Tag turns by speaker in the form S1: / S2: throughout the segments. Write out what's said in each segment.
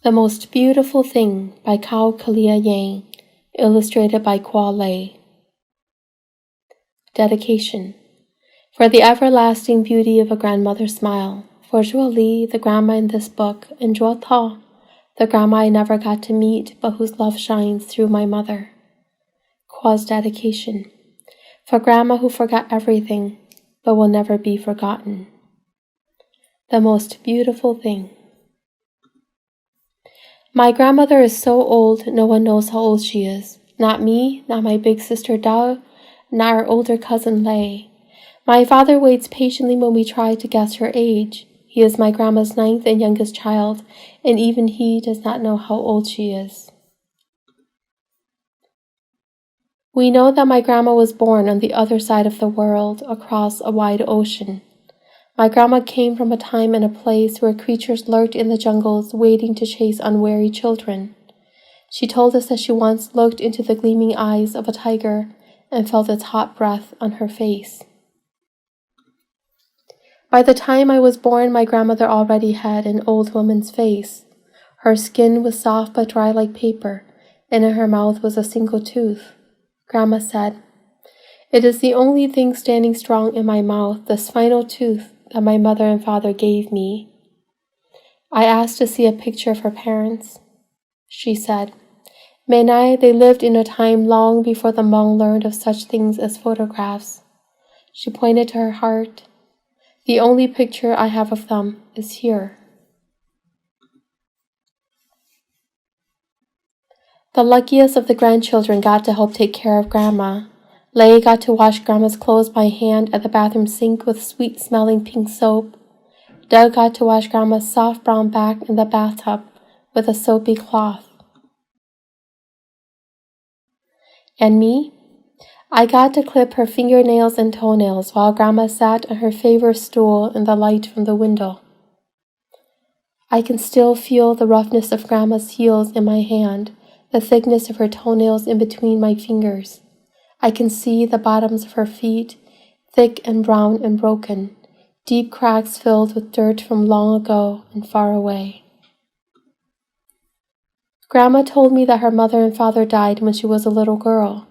S1: The Most Beautiful Thing by Kao Kalia Yang, illustrated by Kwa Lei. Dedication. For the everlasting beauty of a grandmother's smile, for Zhuo Li, the grandma in this book, and Zhuo Ta, the grandma I never got to meet but whose love shines through my mother. Kwa's dedication. For grandma who forgot everything, but will never be forgotten. The Most Beautiful Thing. My grandmother is so old, no one knows how old she is. Not me, not my big sister Dao, not our older cousin Lei. My father waits patiently when we try to guess her age. He is my grandma's 9th and youngest child, and even he does not know how old she is. We know that my grandma was born on the other side of the world, across a wide ocean. My grandma came from a time and a place where creatures lurked in the jungles waiting to chase unwary children. She told us that she once looked into the gleaming eyes of a tiger and felt its hot breath on her face. By the time I was born, my grandmother already had an old woman's face. Her skin was soft but dry like paper, and in her mouth was a single tooth. Grandma said, "It is the only thing standing strong in my mouth, this final tooth that my mother and father gave me." I asked to see a picture of her parents. She said, "Menai, they lived in a time long before the Hmong learned of such things as photographs." She pointed to her heart. "The only picture I have of them is here." The luckiest of the grandchildren got to help take care of Grandma. Lei got to wash Grandma's clothes by hand at the bathroom sink with sweet-smelling pink soap. Doug got to wash Grandma's soft brown back in the bathtub with a soapy cloth. And me? I got to clip her fingernails and toenails while Grandma sat on her favorite stool in the light from the window. I can still feel the roughness of Grandma's heels in my hand, the thickness of her toenails in between my fingers. I can see the bottoms of her feet, thick and brown and broken, deep cracks filled with dirt from long ago and far away. Grandma told me that her mother and father died when she was a little girl.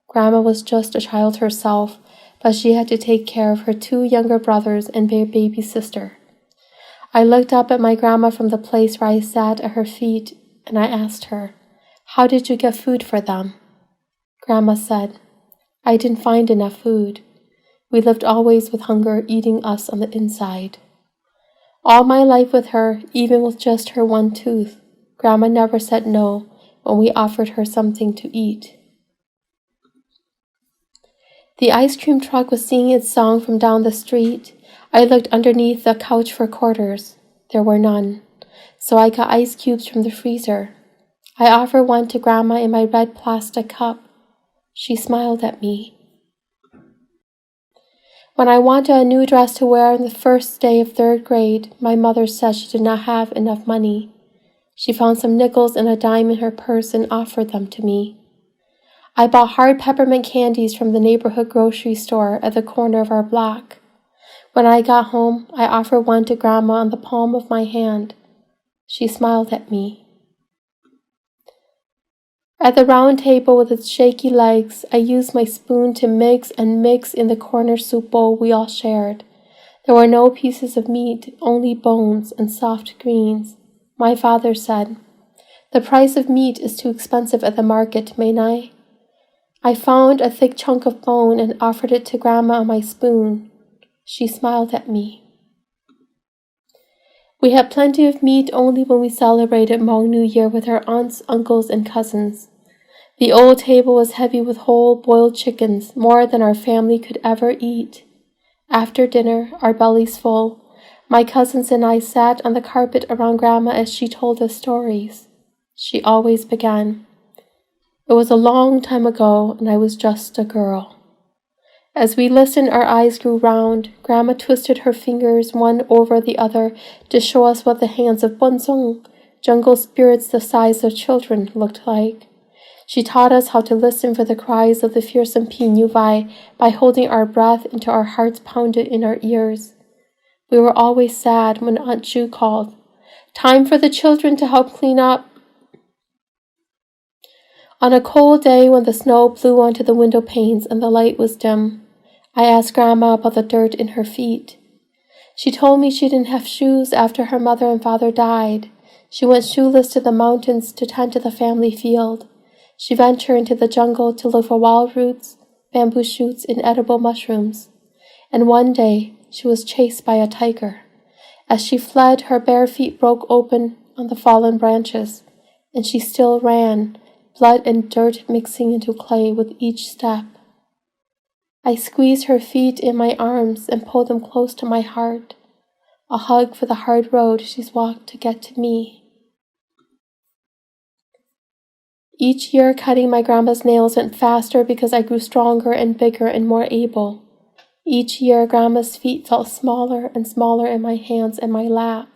S1: Grandma was just a child herself, but she had to take care of her 2 younger brothers and baby sister. I looked up at my grandma from the place where I sat at her feet, and I asked her, "How did you get food for them?" Grandma said, "I didn't find enough food. We lived always with hunger eating us on the inside." All my life with her, even with just her 1 tooth, Grandma never said no when we offered her something to eat. The ice cream truck was singing its song from down the street. I looked underneath the couch for quarters. There were none, so I got ice cubes from the freezer. I offered one to Grandma in my red plastic cup. She smiled at me. When I wanted a new dress to wear on the first day of 3rd grade, my mother said she did not have enough money. She found some nickels and a dime in her purse and offered them to me. I bought hard peppermint candies from the neighborhood grocery store at the corner of our block. When I got home, I offered one to Grandma on the palm of my hand. She smiled at me. At the round table with its shaky legs, I used my spoon to mix in the corner soup bowl we all shared. There were no pieces of meat, only bones and soft greens. My father said, "The price of meat is too expensive at the market, mayn't I?" I found a thick chunk of bone and offered it to Grandma on my spoon. She smiled at me. We had plenty of meat only when we celebrated Hmong New Year with our aunts, uncles, and cousins. The old table was heavy with whole boiled chickens, more than our family could ever eat. After dinner, our bellies full, my cousins and I sat on the carpet around Grandma as she told us stories. She always began, "It was a long time ago, and I was just a girl." As we listened, our eyes grew round. Grandma twisted her fingers one over the other to show us what the hands of Bonsong, jungle spirits the size of children, looked like. She taught us how to listen for the cries of the fearsome Pinyuvai by holding our breath until our hearts pounded in our ears. We were always sad when Aunt Ju called. Time for the children to help clean up. On a cold day when the snow blew onto the window panes and the light was dim, I asked Grandma about the dirt in her feet. She told me she didn't have shoes after her mother and father died. She went shoeless to the mountains to tend to the family field. She ventured into the jungle to look for wild roots, bamboo shoots, and edible mushrooms. And one day, she was chased by a tiger. As she fled, her bare feet broke open on the fallen branches, and she still ran, blood and dirt mixing into clay with each step. I squeezed her feet in my arms and pulled them close to my heart, a hug for the hard road she's walked to get to me. Each year, cutting my grandma's nails went faster because I grew stronger and bigger and more able. Each year, Grandma's feet felt smaller and smaller in my hands and my lap.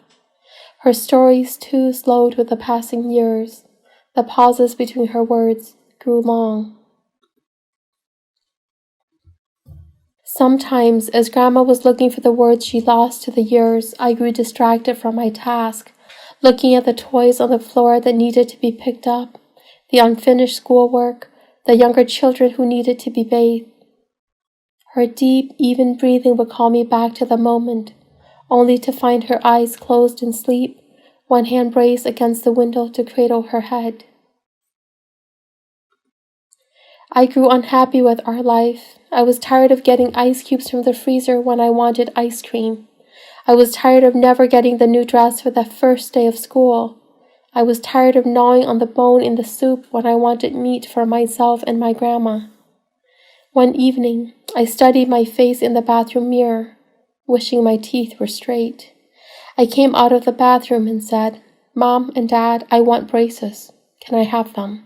S1: Her stories, too, slowed with the passing years. The pauses between her words grew long. Sometimes, as Grandma was looking for the words she lost to the years, I grew distracted from my task, looking at the toys on the floor that needed to be picked up, the unfinished schoolwork, the younger children who needed to be bathed. Her deep, even breathing would call me back to the moment, only to find her eyes closed in sleep, one hand braced against the window to cradle her head. I grew unhappy with our life. I was tired of getting ice cubes from the freezer when I wanted ice cream. I was tired of never getting the new dress for the first day of school. I was tired of gnawing on the bone in the soup when I wanted meat for myself and my grandma. One evening, I studied my face in the bathroom mirror, wishing my teeth were straight. I came out of the bathroom and said, "Mom and Dad, I want braces. Can I have them?"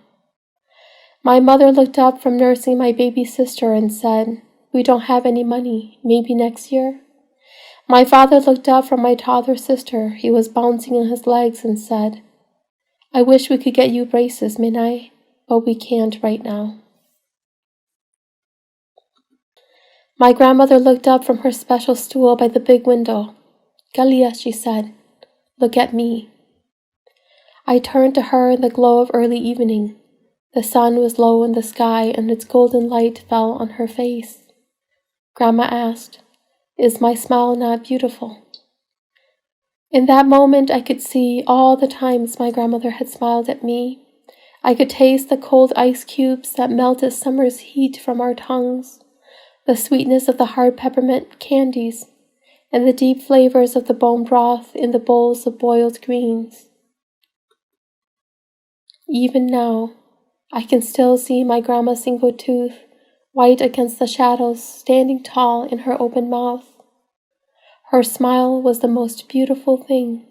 S1: My mother looked up from nursing my baby sister and said, "We don't have any money. Maybe next year?" My father looked up from my toddler sister. He was bouncing on his legs and said, "I wish we could get you braces, Minai, but we can't right now." My grandmother looked up from her special stool by the big window. "Galia," she said, "look at me." I turned to her in the glow of early evening. The sun was low in the sky and its golden light fell on her face. Grandma asked, "Is my smile not beautiful?" In that moment, I could see all the times my grandmother had smiled at me. I could taste the cold ice cubes that melted summer's heat from our tongues, the sweetness of the hard peppermint candies, and the deep flavors of the bone broth in the bowls of boiled greens. Even now, I can still see my grandma's single tooth, white against the shadows, standing tall in her open mouth. Her smile was the most beautiful thing.